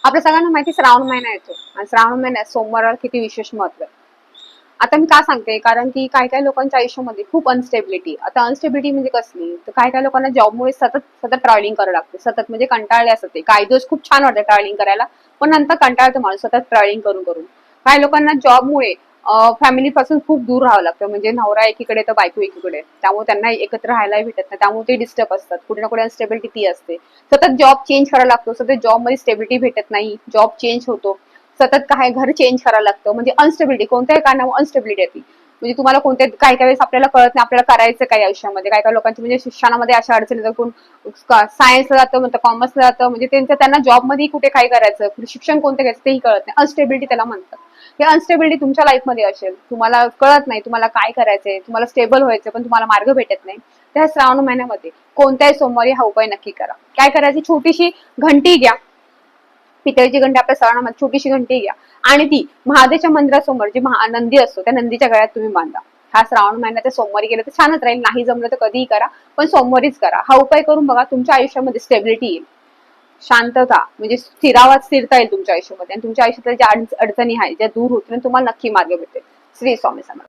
आपल्या सगळ्यांना माहिती श्रावण महिना येतो आणि श्रावण महिन्यात सोमवाराला किती विशेष महत्व आहे. आता मी का सांगते, कारण की काय काय लोकांच्या आयुष्यामध्ये खूप अनस्टेबिलिटी. आता अनस्टेबिलिटी म्हणजे कसली, तर काय काय लोकांना जॉबमुळे सतत सतत ट्रॅव्हलिंग करावं लागते. सतत म्हणजे कंटाळले असते ते. काही दिवस खूप छान वाटतं ट्रॅव्हलिंग करायला, पण नंतर कंटाळतो माणूस सतत ट्रॅव्हलिंग करून करून. काही लोकांना जॉबमुळे फॅमिली पासून खूप दूर राहावं लागतं. म्हणजे नवरा एकीकडे तर बायको एकीकडे, त्यामुळे त्यांना एकत्र राहायलाही भेटत नाही. त्यामुळे ते डिस्टर्ब असतात. कुठे ना कुठे अनस्टेबिलिटी ती असते. सतत जॉब चेंज करायला लागतो. सतत जॉब मध्ये स्टेबिलिटी भेटत नाही. जॉब चेंज होतो. सतत काय घर चेंज करायला लागतं. म्हणजे अनस्टेबिलिटी कोणत्याही कारणामुळे अनस्टेबिलिटी येते. म्हणजे तुम्हाला कोणत्या काही काही वेळेस आपल्याला कळत नाही आपल्याला करायचं काय आयुष्यामध्ये. काही काही लोकांची म्हणजे शिक्षणामध्ये अशा अडचणी येतात. कोण सायन्सला जातं, म्हणतं कॉमर्सला जातं, म्हणजे त्यांना जॉबमध्ये कुठे काय करायचं, पुढे शिक्षण कोणतं घ्यायचं तेही कळत नाही. अनस्टेबिलिटी त्याला म्हणतात. हे अनस्टेबिलिटी तुमच्या लाईफमध्ये असेल, तुम्हाला कळत नाही तुम्हाला काय करायचंय, तुम्हाला स्टेबल व्हायचं पण तुम्हाला मार्ग भेटत नाही. त्या श्रावण महिन्यामध्ये कोणत्याही सोमवारी हा उपाय नक्की करा. काय करायची, छोटीशी घंटी घ्या. पितळेची घंटी आपल्या सणामध्ये छोटीशी घंटी घ्या आणि ती महादेवच्या मंदिरासमोर जे नंदी असतो त्या नंदीच्या गळ्यात तुम्ही बांधा. हा श्रावण महिन्यात सोमवारी केलं तर छानच राहील. नाही जमलं तर कधीही करा, पण सोमवारीच करा. हा उपाय करून बघा, तुमच्या आयुष्यामध्ये स्टेबिलिटी येईल, शांतता म्हणजे स्थिरता येईल तुमच्या आयुष्यामध्ये, आणि तुमच्या आयुष्यातल्या ज्या अडचणी आहेत ज्या दूर होतील तुम्हाला नक्की मार्ग भेटेल. श्री स्वामी समर्थ.